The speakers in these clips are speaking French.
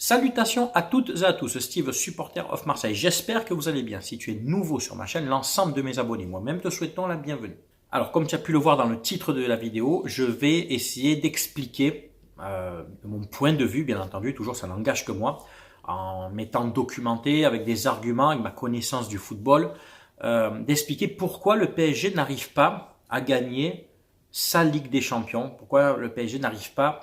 Salutations à toutes et à tous, Steve, supporter of Marseille. J'espère que vous allez bien. Si tu es nouveau sur ma chaîne, l'ensemble de mes abonnés, moi-même te souhaitons la bienvenue. Alors, comme tu as pu le voir dans le titre de la vidéo, je vais essayer d'expliquer mon point de vue, bien entendu, toujours ça n'engage que moi, en m'étant documenté avec des arguments, avec ma connaissance du football, d'expliquer pourquoi le PSG n'arrive pas à gagner sa Ligue des Champions, pourquoi le PSG n'arrive pas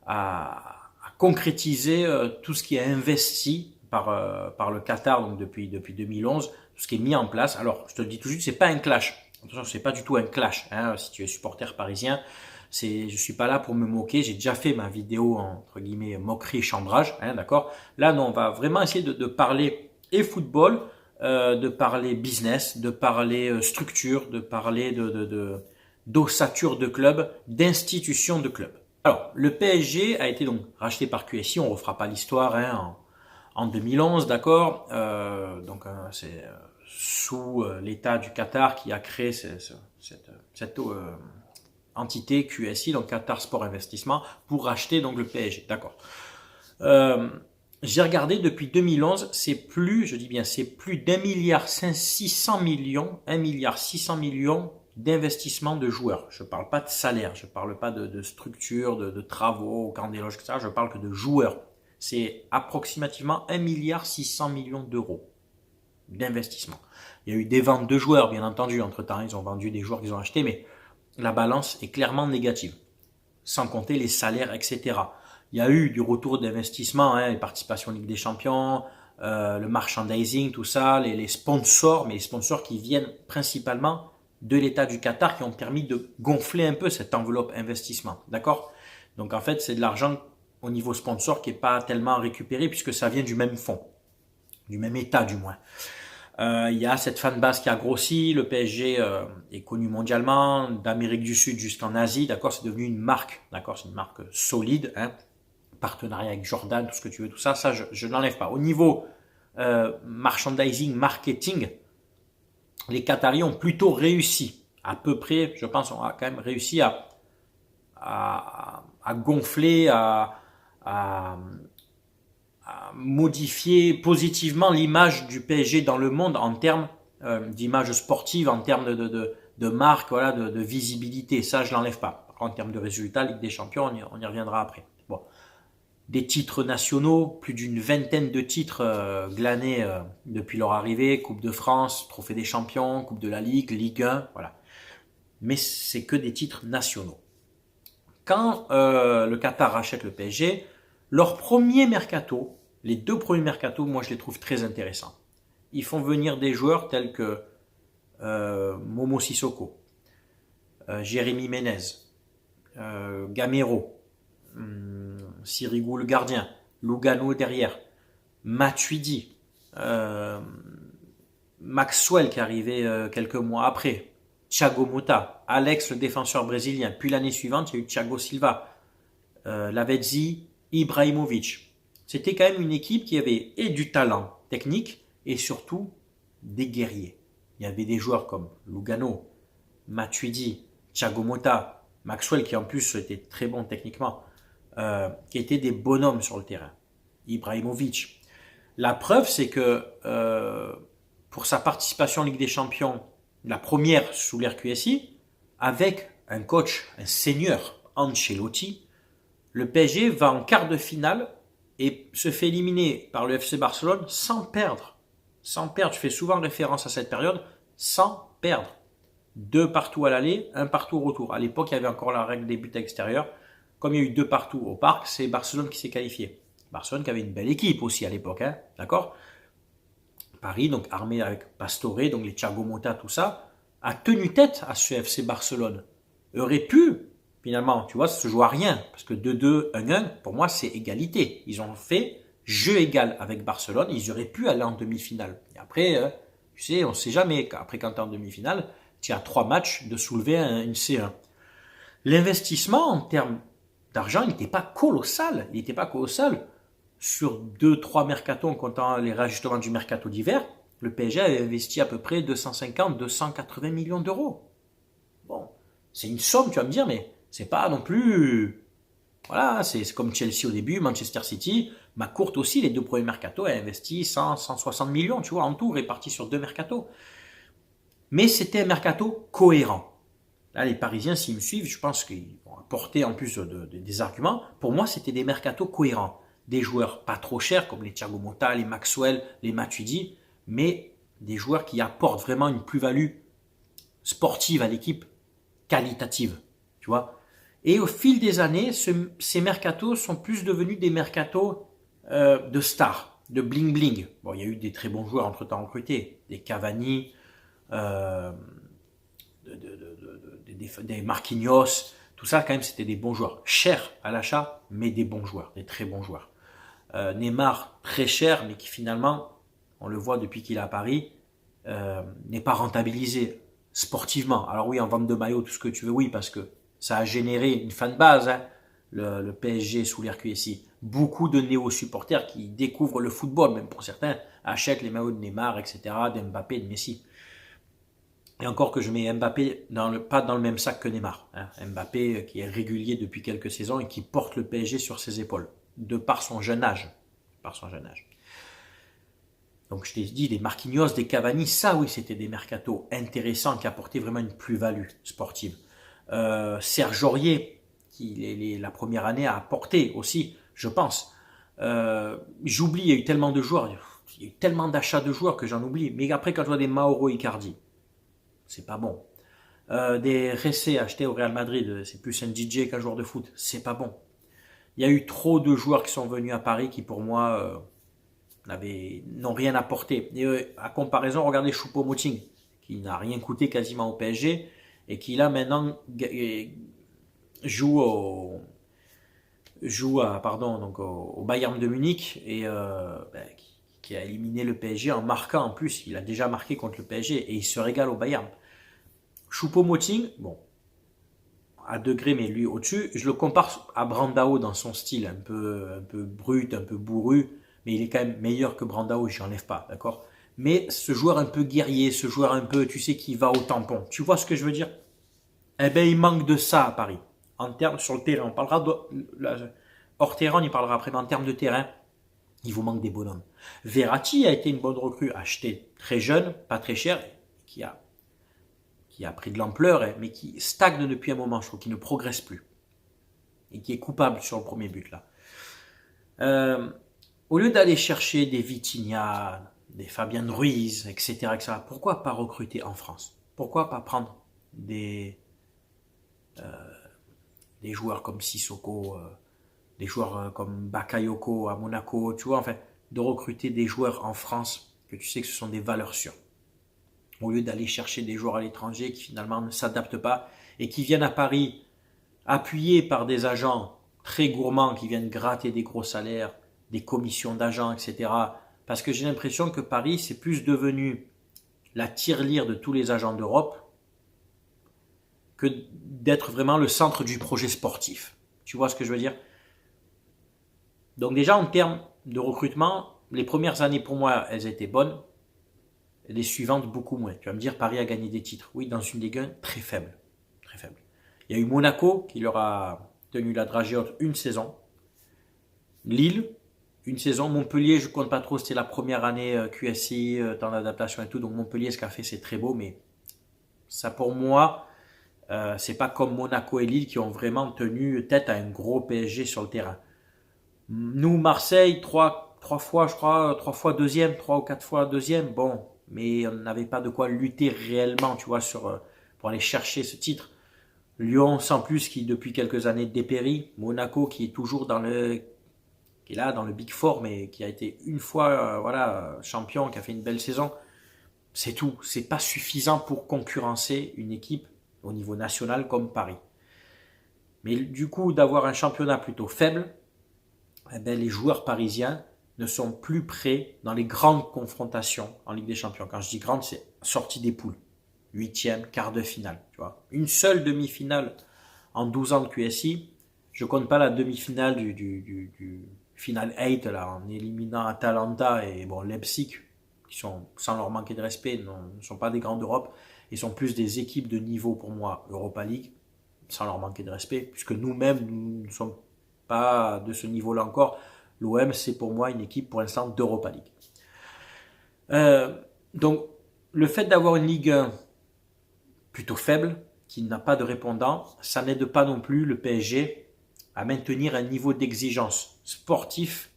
à concrétiser tout ce qui est investi par le Qatar donc depuis 2011, tout ce qui est mis en place. Alors, je te le dis tout de suite, c'est pas un clash. Attention, c'est pas du tout un clash. Hein, si tu es supporter parisien, je suis pas là pour me moquer. J'ai déjà fait ma vidéo entre guillemets moquerie et chambrage. Hein, d'accord. Là, non, on va vraiment essayer de parler et football, de parler business, de parler structure, de parler d'ossature de club, d'institution de club. Alors, le PSG a été donc racheté par QSI, on ne refera pas l'histoire hein, en 2011, d'accord. C'est sous l'État du Qatar qui a créé cette entité QSI, donc Qatar Sport Investissement, pour racheter donc le PSG, d'accord. J'ai regardé depuis 2011, c'est plus, je dis bien, c'est plus d'1,6 milliard, 1,6 milliard d'investissement de joueurs. Je ne parle pas de salaire, je ne parle pas de structure, de travaux, camp des loges, etc. Je parle que de joueurs. C'est approximativement 1,6 milliard d'euros d'investissement. Il y a eu des ventes de joueurs, bien entendu. Entre-temps, ils ont vendu des joueurs qu'ils ont achetés, mais la balance est clairement négative. Sans compter les salaires, etc. Il y a eu du retour d'investissement, hein, les participations en Ligue des Champions, le merchandising, tout ça, les sponsors, mais les sponsors qui viennent principalement de l'État du Qatar qui ont permis de gonfler un peu cette enveloppe investissement. D'accord? Donc en fait, c'est de l'argent au niveau sponsor qui n'est pas tellement récupéré puisque ça vient du même fonds, du même État du moins. Il y a cette fanbase qui a grossi, le PSG est connu mondialement, d'Amérique du Sud jusqu'en Asie, d'accord, c'est devenu une marque, d'accord, c'est une marque solide, hein, partenariat avec Jordan, tout ce que tu veux, tout ça, je n'enlève pas. Au niveau merchandising, marketing, les Qataris ont plutôt réussi, à peu près, je pense, on a quand même réussi à gonfler, à modifier positivement l'image du PSG dans le monde en termes d'image sportive, en termes de marque, voilà, de visibilité. Ça, je l'enlève pas. En termes de résultats, Ligue des Champions, on y reviendra après. Bon. Des titres nationaux, plus d'une vingtaine de titres glanés depuis leur arrivée, Coupe de France, Trophée des Champions, Coupe de la Ligue, Ligue 1, voilà. Mais c'est que des titres nationaux. Quand le Qatar rachète le PSG, leur premier mercato, les deux premiers mercatos, moi je les trouve très intéressants. Ils font venir des joueurs tels que Momo Sissoko, Jérémy Ménez, Gamero, Sirigu le gardien, Lugano derrière, Matuidi, Maxwell qui est arrivé quelques mois après, Thiago Motta, Alex le défenseur brésilien, puis l'année suivante il y a eu Thiago Silva, Lavezzi, Ibrahimovic. C'était quand même une équipe qui avait et du talent technique et surtout des guerriers. Il y avait des joueurs comme Lugano, Matuidi, Thiago Motta, Maxwell qui en plus était très bon techniquement, qui étaient des bonhommes sur le terrain. Ibrahimovic. La preuve, c'est que pour sa participation en Ligue des Champions, la première sous l'ère QSI, avec un coach, un seigneur, Ancelotti, le PSG va en quart de finale et se fait éliminer par le FC Barcelone sans perdre. Sans perdre, je fais souvent référence à cette période, sans perdre. 2 partout à l'aller, 1 partout au retour. À l'époque, il y avait encore la règle des buts extérieurs. Comme il y a eu 2 partout au parc, c'est Barcelone qui s'est qualifié. Barcelone qui avait une belle équipe aussi à l'époque, hein, d'accord. Paris, donc armé avec Pastore, donc les Thiago Motta, tout ça, a tenu tête à ce FC Barcelone. Aurait pu, finalement, tu vois, ça se joue à rien. Parce que 2-2, 1-1, pour moi, c'est égalité. Ils ont fait jeu égal avec Barcelone. Ils auraient pu aller en demi-finale. Et après, tu sais, on ne sait jamais. Après, quand tu es en demi-finale, tu as 3 matchs de soulever une C1. L'investissement en termes d'argent, il n'était pas colossal. Il n'était pas colossal. Sur 2-3 mercatos, en comptant les réajustements du mercato d'hiver, le PSG avait investi à peu près 250-280 millions d'euros. Bon, c'est une somme, tu vas me dire, mais c'est pas non plus Voilà, c'est comme Chelsea au début, Manchester City. Ma courte aussi, les 2 premiers mercatos, elle a investi 100, 160 millions, tu vois, en tout, répartis sur 2 mercatos. Mais c'était un mercato cohérent. Là, les Parisiens, s'ils me suivent, je pense qu'ils vont apporter en plus des arguments. Pour moi, c'était des mercatos cohérents. Des joueurs pas trop chers, comme les Thiago Motta, les Maxwell, les Matuidi, mais des joueurs qui apportent vraiment une plus-value sportive à l'équipe, qualitative. Tu vois. Et au fil des années, ces mercatos sont plus devenus des mercatos de stars, de bling-bling. Bon, il y a eu des très bons joueurs entre-temps recrutés, des Cavani, euh, des Marquinhos, tout ça quand même c'était des bons joueurs. Chers à l'achat, mais des bons joueurs, des très bons joueurs. Neymar, très cher, mais qui finalement, on le voit depuis qu'il est à Paris, n'est pas rentabilisé sportivement. Alors oui, en vente de maillot, tout ce que tu veux, oui, parce que ça a généré une fanbase, hein, le PSG sous l'ère QSI. Beaucoup de néo-supporters qui découvrent le football, même pour certains, achètent les maillots de Neymar, etc., d'Mbappé, de Messi. Et encore que je mets Mbappé pas dans le même sac que Neymar. Hein. Mbappé qui est régulier depuis quelques saisons et qui porte le PSG sur ses épaules, de par son jeune âge. Par son jeune âge. Donc je t'ai dit, des Marquinhos, des Cavani, ça oui, c'était des mercatos intéressants qui apportaient vraiment une plus-value sportive. Serge Aurier, qui la première année a apporté aussi, je pense. J'oublie, il y a eu tellement de joueurs, il y a eu tellement d'achats de joueurs que j'en oublie. Mais après, quand je vois des Mauro Icardi, c'est pas bon. Des Ressé achetés au Real Madrid, c'est plus un DJ qu'un joueur de foot, c'est pas bon. Il y a eu trop de joueurs qui sont venus à Paris qui pour moi n'ont rien apporté. Et à comparaison, regardez Choupo-Moting, qui n'a rien coûté quasiment au PSG et qui là maintenant joue au Bayern de Munich et qui a éliminé le PSG en marquant en plus. Il a déjà marqué contre le PSG et il se régale au Bayern. Choupo-Moting, bon, à degré, mais lui au-dessus, je le compare à Brandao dans son style, un peu brut, un peu bourru, mais il est quand même meilleur que Brandao, je n'enlève pas, d'accord. Mais ce joueur un peu guerrier, ce joueur un peu, tu sais, qui va au tampon, tu vois ce que je veux dire? Eh bien, il manque de ça à Paris. En termes sur le terrain, on parlera hors terrain, on y parlera après, mais en termes de terrain, il vous manque des bonhommes. Verratti a été une bonne recrue, acheté très jeune, pas très cher, qui a pris de l'ampleur, mais qui stagne depuis un moment, je trouve, qui ne progresse plus. Et qui est coupable sur le premier but, là. Au lieu d'aller chercher des Vitinha, des Fabien Ruiz, etc., pourquoi pas recruter en France? Pourquoi pas prendre des joueurs comme Sissoko, des joueurs comme Bakayoko à Monaco, tu vois, enfin, de recruter des joueurs en France que tu sais que ce sont des valeurs sûres. Au lieu d'aller chercher des joueurs à l'étranger qui finalement ne s'adaptent pas et qui viennent à Paris appuyés par des agents très gourmands qui viennent gratter des gros salaires, des commissions d'agents, etc. Parce que j'ai l'impression que Paris, c'est plus devenu la tirelire de tous les agents d'Europe que d'être vraiment le centre du projet sportif. Tu vois ce que je veux dire? Donc déjà, en termes de recrutement, les premières années pour moi, elles étaient bonnes. Les suivantes, beaucoup moins. Tu vas me dire, Paris a gagné des titres. Oui, dans une Ligue 1 très faible. Très faible. Il y a eu Monaco qui leur a tenu la dragée haute une saison. Lille, une saison. Montpellier, je ne compte pas trop, c'était la première année QSI, temps d'adaptation et tout. Donc Montpellier, ce qu'a fait, c'est très beau. Mais ça, pour moi, c'est pas comme Monaco et Lille qui ont vraiment tenu tête à un gros PSG sur le terrain. Nous, Marseille, trois fois, je crois, 3 fois deuxième, 3 ou 4 fois deuxième. Bon, mais on n'avait pas de quoi lutter réellement, tu vois, pour aller chercher ce titre. Lyon, sans plus, qui depuis quelques années dépérit. Monaco, qui est toujours qui est là dans le Big Four, mais qui a été une fois, champion, qui a fait une belle saison. C'est tout. C'est pas suffisant pour concurrencer une équipe au niveau national comme Paris. Mais du coup, d'avoir un championnat plutôt faible, eh ben, les joueurs parisiens ne sont plus prêts dans les grandes confrontations en Ligue des Champions. Quand je dis grande, c'est sortie des poules. 8e, quart de finale. Tu vois. Une seule demi-finale en 12 ans de QSI. Je compte pas la demi-finale du Final 8 là, en éliminant Atalanta et Leipzig, qui sont, sans leur manquer de respect, ne sont pas des grands d'Europe, et sont plus des équipes de niveau pour moi, Europa League, sans leur manquer de respect, puisque nous-mêmes, nous ne sommes pas de ce niveau-là encore. L'OM, c'est pour moi une équipe pour l'instant d'Europa League. Donc, le fait d'avoir une Ligue 1 plutôt faible, qui n'a pas de répondant, ça n'aide pas non plus le PSG à maintenir un niveau d'exigence sportif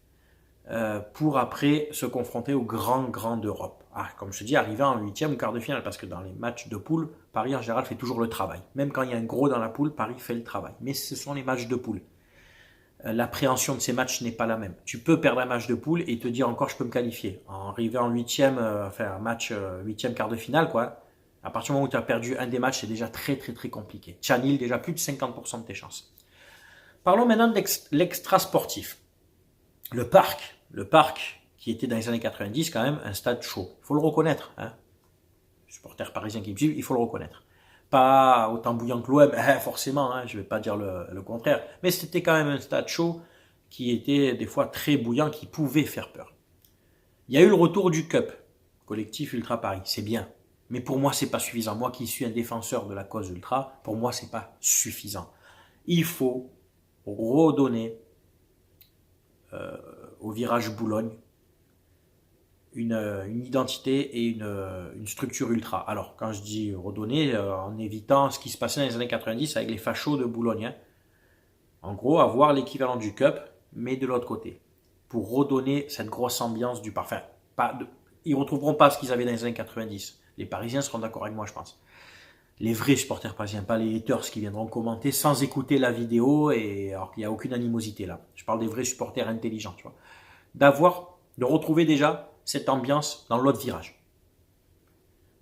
pour après se confronter aux grands d'Europe. Comme je te dis, arriver en 8e ou quart de finale, parce que dans les matchs de poule, Paris en général fait toujours le travail. Même quand il y a un gros dans la poule, Paris fait le travail. Mais ce sont les matchs de poule. L'appréhension de ces matchs n'est pas la même. Tu peux perdre un match de poule et te dire encore je peux me qualifier. En arriver en 8e, un match 8e quart de finale, quoi. À partir du moment où tu as perdu un des matchs, c'est déjà très compliqué. Tu annihiles déjà plus de 50% de tes chances. Parlons maintenant de l'extra sportif. Le parc qui était dans les années 90 quand même un stade chaud. Il faut le reconnaître. Hein. Supporters parisiens qui me suivent, il faut le reconnaître. Pas autant bouillant que l'OM, forcément, hein, je ne vais pas dire le contraire. Mais c'était quand même un stade chaud qui était des fois très bouillant, qui pouvait faire peur. Il y a eu le retour du Cup, collectif Ultra Paris, c'est bien. Mais pour moi, c'est pas suffisant. Moi qui suis un défenseur de la cause ultra, pour moi, c'est pas suffisant. Il faut redonner au virage Boulogne une identité et une structure ultra. Alors, quand je dis redonner, en évitant ce qui se passait dans les années 90 avec les fachos de Boulogne. Hein. En gros, avoir l'équivalent du Cup, mais de l'autre côté. Pour redonner cette grosse ambiance du parfum. Ils ne retrouveront pas ce qu'ils avaient dans les années 90. Les Parisiens seront d'accord avec moi, je pense. Les vrais supporters parisiens, pas les haters qui viendront commenter sans écouter la vidéo, alors qu'il n'y a aucune animosité là. Je parle des vrais supporters intelligents, tu vois. De retrouver déjà cette ambiance dans l'autre virage.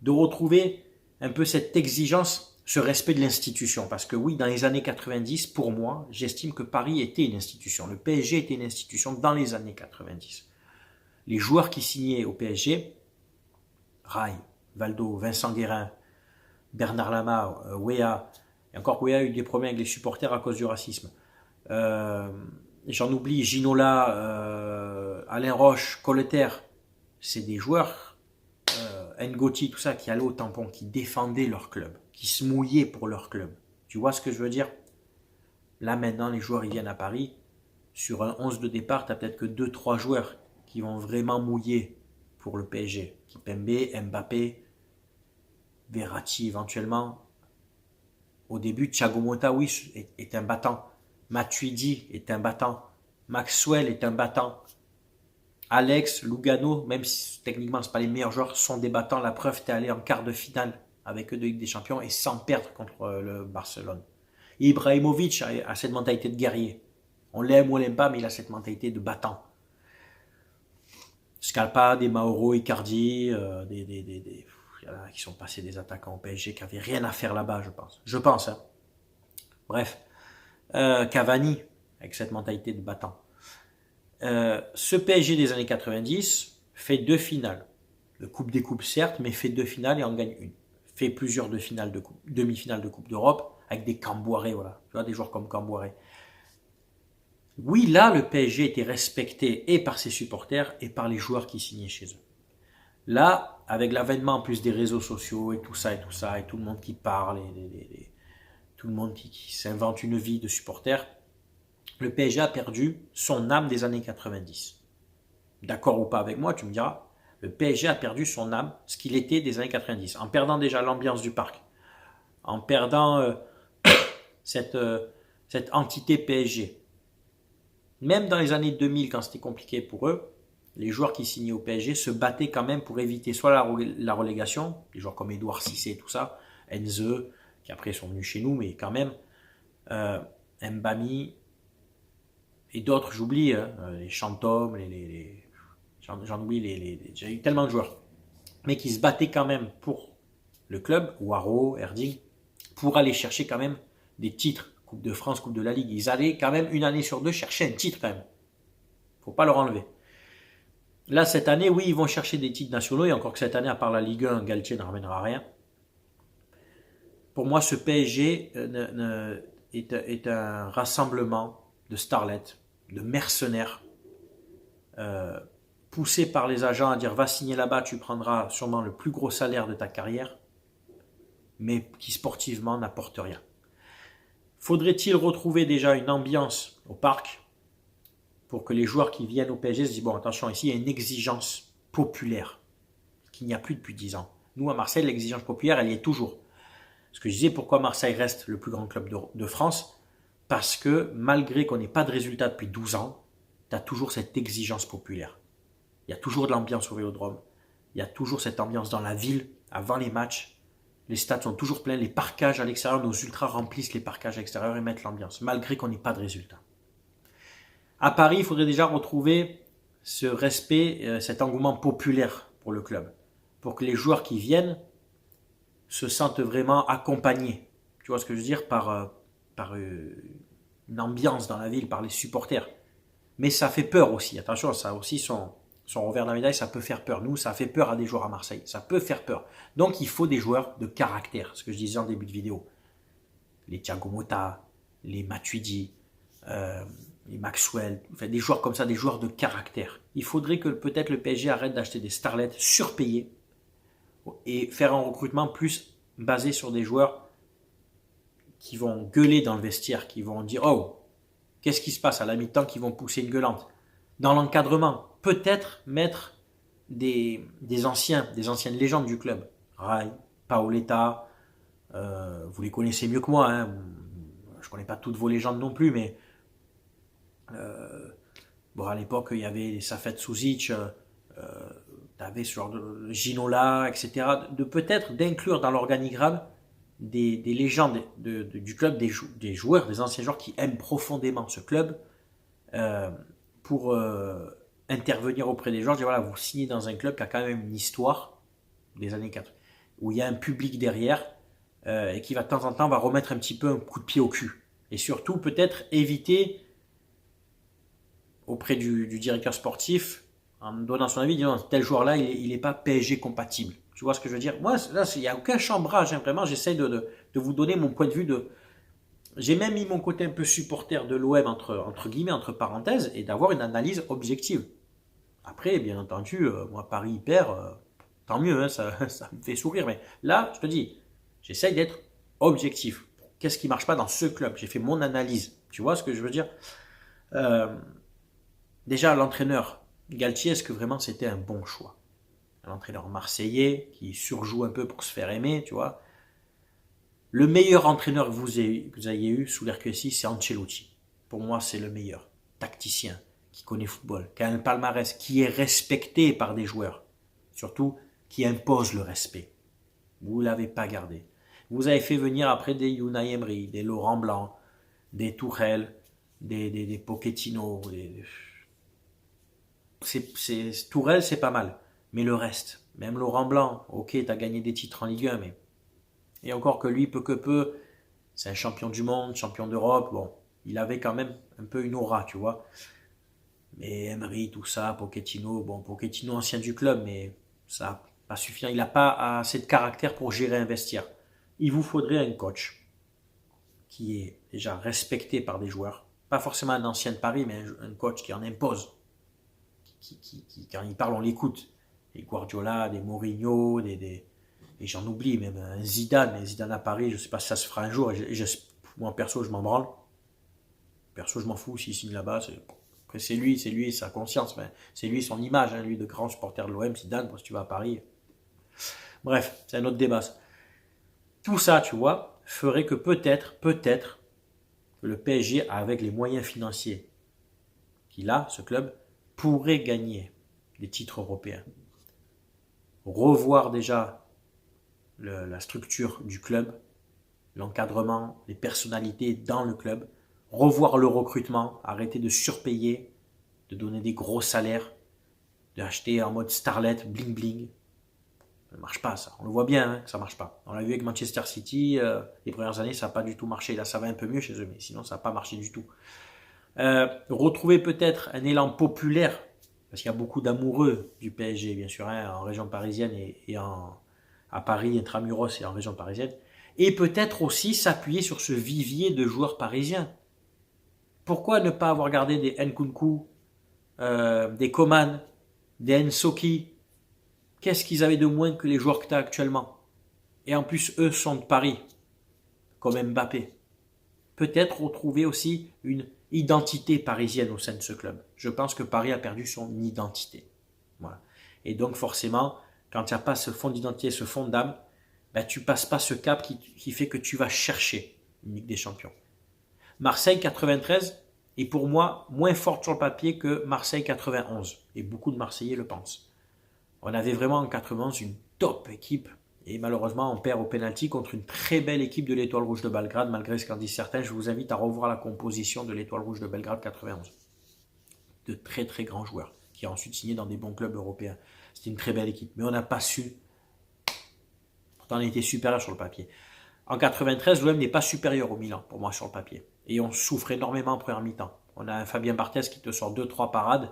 De retrouver un peu cette exigence, ce respect de l'institution. Parce que oui, dans les années 90, pour moi, j'estime que Paris était une institution. Le PSG était une institution dans les années 90. Les joueurs qui signaient au PSG, Rai, Valdo, Vincent Guérin, Bernard Lama, Wea, et encore Wea a eu des problèmes avec les supporters à cause du racisme. J'en oublie, Ginola, Alain Roche, Colleter, c'est des joueurs, Ngoti, tout ça, qui allaient au tampon, qui défendaient leur club, qui se mouillaient pour leur club. Tu vois ce que je veux dire? Là maintenant, les joueurs ils viennent à Paris, sur un 11 de départ, tu n'as peut-être que 2-3 joueurs qui vont vraiment mouiller pour le PSG. Kimpembe, Mbappé, Verratti éventuellement. Au début, Thiago Motta, oui, est un battant. Matuidi est un battant. Maxwell est un battant. Alex, Lugano, même si techniquement ce pas les meilleurs joueurs, sont des battants. La preuve, tu es allé en quart de finale avec eux de Ligue des Champions et sans perdre contre le Barcelone. Ibrahimovic a cette mentalité de guerrier. On l'aime ou on l'aime pas, mais il a cette mentalité de battant. Scalpa, des Mauro Icardi, il y en a qui sont passés des attaquants au PSG qui n'avaient rien à faire là-bas, je pense. Je pense, hein. Bref. Cavani, avec cette mentalité de battant. Ce PSG des années 90 fait 2 finales. Le Coupe des Coupes, certes, mais fait 2 finales et en gagne une. Fait plusieurs demi-finales de Coupe d'Europe avec des Camboiré, voilà. Tu vois, des joueurs comme Camboiré. Oui, là, le PSG était respecté et par ses supporters et par les joueurs qui signaient chez eux. Là, avec l'avènement en plus des réseaux sociaux et tout ça, et tout le monde qui parle, tout le monde qui s'invente une vie de supporter, le PSG a perdu son âme des années 90. D'accord ou pas avec moi, tu me diras, le PSG a perdu son âme, ce qu'il était des années 90, en perdant déjà l'ambiance du parc, en perdant cette entité PSG. Même dans les années 2000, quand c'était compliqué pour eux, les joueurs qui signaient au PSG se battaient quand même pour éviter soit la relégation, des joueurs comme Edouard Cissé, tout ça, Enze, qui après sont venus chez nous, mais quand même, Mbami et d'autres, j'oublie, hein, les Chantômes, j'en oublie, j'ai eu tellement de joueurs, mais qui se battaient quand même pour le club, Waro, Erding, pour aller chercher quand même des titres, Coupe de France, Coupe de la Ligue. Ils allaient quand même une année sur deux chercher un titre quand même. Faut pas leur enlever. Là, cette année, oui, ils vont chercher des titres nationaux, et encore que cette année, à part la Ligue 1, Galtier ne ramènera rien. Pour moi, ce PSG est un rassemblement de starlets, de mercenaires, poussés par les agents à dire va signer là-bas, tu prendras sûrement le plus gros salaire de ta carrière, mais qui sportivement n'apporte rien. Faudrait-il retrouver déjà une ambiance au parc pour que les joueurs qui viennent au PSG se disent, bon, attention, ici, il y a une exigence populaire qu'il n'y a plus depuis 10 ans. Nous, à Marseille, l'exigence populaire, elle y est toujours. Ce que je disais, pourquoi Marseille reste le plus grand club de France? Parce que malgré qu'on n'ait pas de résultats depuis 12 ans, tu as toujours cette exigence populaire. Il y a toujours de l'ambiance au Vélodrome. Il y a toujours cette ambiance dans la ville, avant les matchs. Les stades sont toujours pleins, les parkages à l'extérieur, nos ultras remplissent les parkages à l'extérieur et mettent l'ambiance, malgré qu'on n'ait pas de résultats. À Paris, il faudrait déjà retrouver ce respect, cet engouement populaire pour le club, pour que les joueurs qui viennent se sentent vraiment accompagnés. Tu vois ce que je veux dire par une ambiance dans la ville, par les supporters. Mais ça fait peur aussi. Attention, ça a aussi son revers de la médaille, ça peut faire peur. Nous, ça fait peur à des joueurs à Marseille. Ça peut faire peur. Donc, il faut des joueurs de caractère, ce que je disais en début de vidéo. Les Thiago Motta, les Matuidi, les Maxwell, enfin, des joueurs comme ça, des joueurs de caractère. Il faudrait que peut-être le PSG arrête d'acheter des starlets surpayés et faire un recrutement plus basé sur des joueurs qui vont gueuler dans le vestiaire, qui vont dire « Oh, qu'est-ce qui se passe à la mi-temps ?» qui vont pousser une gueulante. Dans l'encadrement, peut-être mettre des anciennes légendes du club. Rai, Paoletta, vous les connaissez mieux que moi, hein. Je ne connais pas toutes vos légendes non plus, mais bon, à l'époque, il y avait Safet Suzic, tu avais ce genre de Ginola, etc. Peut-être d'inclure dans l'organigramme des légendes du club, des joueurs, des anciens joueurs qui aiment profondément ce club, pour intervenir auprès des joueurs. Voilà, vous signez dans un club qui a quand même une histoire des années 80, où il y a un public derrière, et qui va de temps en temps va remettre un petit peu un coup de pied au cul. Et surtout, peut-être éviter auprès du directeur sportif, en donnant son avis, disant tel joueur-là, il n'est pas PSG compatible. Tu vois ce que je veux dire? Moi, là, il n'y a aucun chambrage, hein, vraiment, j'essaie de vous donner mon point de vue. J'ai même mis mon côté un peu supporter de l'OM, entre guillemets, entre parenthèses, et d'avoir une analyse objective. Après, bien entendu, moi, Paris perd, tant mieux, hein, ça me fait sourire. Mais là, je te dis, j'essaie d'être objectif. Qu'est-ce qui ne marche pas dans ce club? J'ai fait mon analyse. Tu vois ce que je veux dire? Déjà, l'entraîneur Galtier, est-ce que vraiment c'était un bon choix? Un entraîneur marseillais qui surjoue un peu pour se faire aimer, tu vois. Le meilleur entraîneur que vous ayez eu sous l'RQSI, c'est Ancelotti. Pour moi, c'est le meilleur. Tacticien, qui connaît football, qui a un palmarès, qui est respecté par des joueurs. Surtout, qui impose le respect. Vous ne l'avez pas gardé. Vous avez fait venir après des Unai Emery, des Laurent Blanc, des Tourelle, des Pochettino, Tourelle, c'est pas mal. Mais le reste, même Laurent Blanc, ok, tu as gagné des titres en Ligue 1, mais... Et encore que lui, peu que peu, c'est un champion du monde, champion d'Europe, bon, il avait quand même un peu une aura, tu vois. Mais Emery, tout ça, Pochettino, bon, Pochettino ancien du club, mais ça n'a pas suffi. Il n'a pas assez de caractère pour gérer un vestiaire. Il vous faudrait un coach qui est déjà respecté par des joueurs. Pas forcément un ancien de Paris, mais un coach qui en impose. Qui, quand il parle, on l'écoute. Des Guardiola, des Mourinho, et j'en oublie, même un Zidane. Mais Zidane à Paris, je ne sais pas si ça se fera un jour. Moi, perso, je m'en branle. Perso, je m'en fous s'il signe là-bas. Après, c'est lui, sa conscience. C'est lui, son image, hein, lui, de grand supporter de l'OM. Zidane, si tu vas à Paris. Bref, c'est un autre débat. Tout ça, tu vois, ferait que peut-être, que le PSG, avec les moyens financiers qu'il a, ce club, pourrait gagner des titres européens. Revoir déjà la structure du club, l'encadrement, les personnalités dans le club, revoir le recrutement, arrêter de surpayer, de donner des gros salaires, d'acheter en mode starlet, bling bling. Ça ne marche pas, ça. On le voit bien, hein, que ça ne marche pas. On l'a vu avec Manchester City, les premières années, ça n'a pas du tout marché. Là, ça va un peu mieux chez eux, mais sinon, ça n'a pas marché du tout. Retrouver peut-être un élan populaire, parce qu'il y a beaucoup d'amoureux du PSG, bien sûr, hein, en région parisienne et à Paris, intramuros et en région parisienne. Et peut-être aussi s'appuyer sur ce vivier de joueurs parisiens. Pourquoi ne pas avoir gardé des Nkunku, des Coman, des Nsoki? Qu'est-ce qu'ils avaient de moins que les joueurs que tu as actuellement? Et en plus, eux sont de Paris, comme Mbappé. Peut-être retrouver aussi une identité parisienne au sein de ce club. Je pense que Paris a perdu son identité. Voilà. Et donc forcément, quand il n'y a pas ce fond d'identité, ce fond d'âme, ben, tu passes pas ce cap qui fait que tu vas chercher une Ligue des Champions. Marseille 93 est pour moi moins forte sur le papier que Marseille 91. Et beaucoup de Marseillais le pensent. On avait vraiment en 91 une top équipe. Et malheureusement, on perd au pénalty contre une très belle équipe de l'Étoile Rouge de Belgrade, malgré ce qu'en disent certains. Je vous invite à revoir la composition de l'Étoile Rouge de Belgrade 91. De très très grands joueurs, qui ont ensuite signé dans des bons clubs européens. C'était une très belle équipe, mais on n'a pas su. Pourtant, on était supérieur sur le papier. En 93, l'OM n'est pas supérieur au Milan, pour moi, sur le papier. Et on souffre énormément en première mi-temps. On a un Fabien Barthez qui te sort 2-3 parades.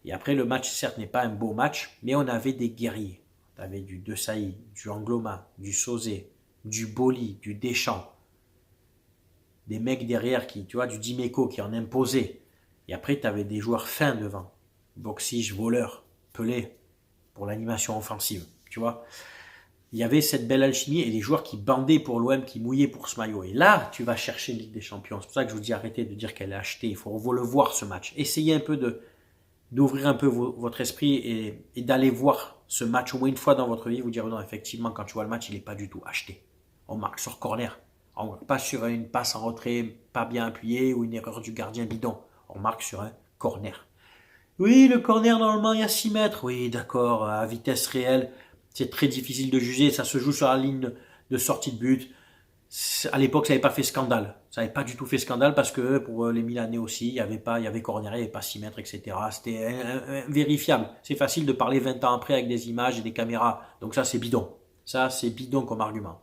Et après, le match, certes, n'est pas un beau match, mais on avait des guerriers. Tu avais du Desailly, du Angloma, du Sauzé, du Boli, du Deschamps. Des mecs derrière qui, tu vois, du Dimeco qui en imposait. Et après, tu avais des joueurs fins devant. Boxige, Voleur, Pelé, pour l'animation offensive, tu vois. Il y avait cette belle alchimie et des joueurs qui bandaient pour l'OM, qui mouillaient pour ce maillot. Et là, tu vas chercher une Ligue des Champions. C'est pour ça que je vous dis arrêtez de dire qu'elle est achetée. Il faut le voir ce match. Essayez un peu d'ouvrir un peu votre esprit et d'aller voir ce match au moins une fois dans votre vie. Vous direz non, effectivement, quand tu vois le match, il n'est pas du tout acheté. On marque sur corner. On marque pas sur une passe en retrait pas bien appuyée ou une erreur du gardien bidon. On marque sur un corner. Oui, le corner, normalement, il y a 6 mètres. Oui, d'accord, à vitesse réelle. C'est très difficile de juger. Ça se joue sur la ligne de sortie de but. À l'époque, ça n'avait pas fait scandale. Ça n'avait pas du tout fait scandale parce que pour les Milanais aussi, il y avait corner, il n'y avait pas 6 mètres, etc. C'était vérifiable. C'est facile de parler 20 ans après avec des images et des caméras. Donc ça, c'est bidon. Ça, c'est bidon comme argument.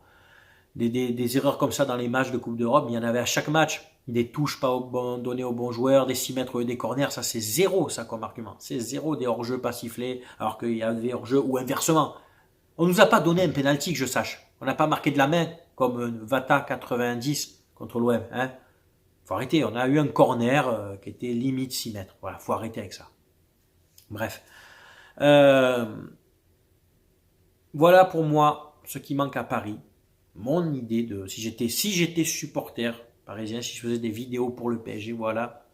Des erreurs comme ça dans les matchs de Coupe d'Europe, il y en avait à chaque match. Des touches pas données aux bons joueurs, des 6 mètres des corners, ça c'est zéro ça comme argument. C'est zéro des hors-jeux pas sifflés alors qu'il y avait hors-jeu ou inversement. On nous a pas donné un penalty que je sache. On n'a pas marqué de la main comme Vata 90 contre l'OM. Hein. Faut arrêter, on a eu un corner qui était limite 6 mètres. Voilà, faut arrêter avec ça. Bref. Voilà pour moi ce qui manque à Paris. Mon idée de si j'étais supporter parisien, si je faisais des vidéos pour le PSG, voilà,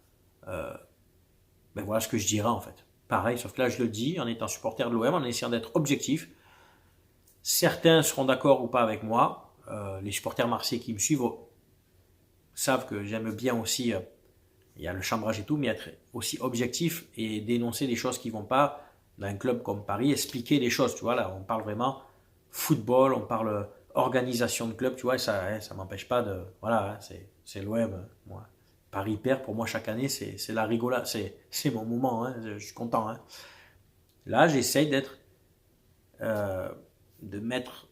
voilà ce que je dirais en fait. Pareil, sauf que là je le dis en étant supporter de l'OM, en essayant d'être objectif. Certains seront d'accord ou pas avec moi. Les supporters marseillais qui me suivent savent que j'aime bien aussi, il y a le chambrage et tout, mais être aussi objectif et dénoncer des choses qui vont pas dans un club comme Paris, expliquer les choses. Tu vois, là, on parle vraiment football, on parle organisation de club, tu vois, ça m'empêche pas de... Voilà, c'est l'OM, moi. Paris perd, pour moi, chaque année, c'est la rigolade, c'est mon moment, hein, je suis content. Hein. Là, j'essaye de mettre,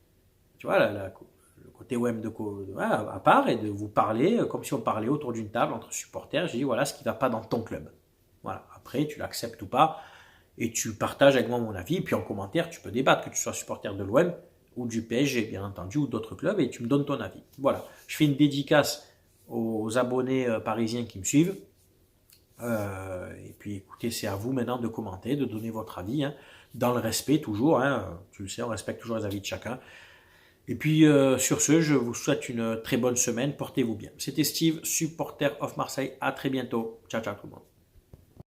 tu vois, le côté OM à part et de vous parler comme si on parlait autour d'une table entre supporters. J'ai dit, voilà ce qui ne va pas dans ton club. Voilà, après, tu l'acceptes ou pas et tu partages avec moi mon avis. Et puis en commentaire, tu peux débattre, que tu sois supporter de l'OM ou du PSG, bien entendu, ou d'autres clubs, et tu me donnes ton avis. Voilà, je fais une dédicace aux abonnés parisiens qui me suivent. Et puis écoutez, c'est à vous maintenant de commenter, de donner votre avis, hein, dans le respect toujours, hein, tu le sais, on respecte toujours les avis de chacun. Et puis sur ce, je vous souhaite une très bonne semaine, portez-vous bien. C'était Steve, supporter of Marseille, à très bientôt, ciao ciao tout le monde.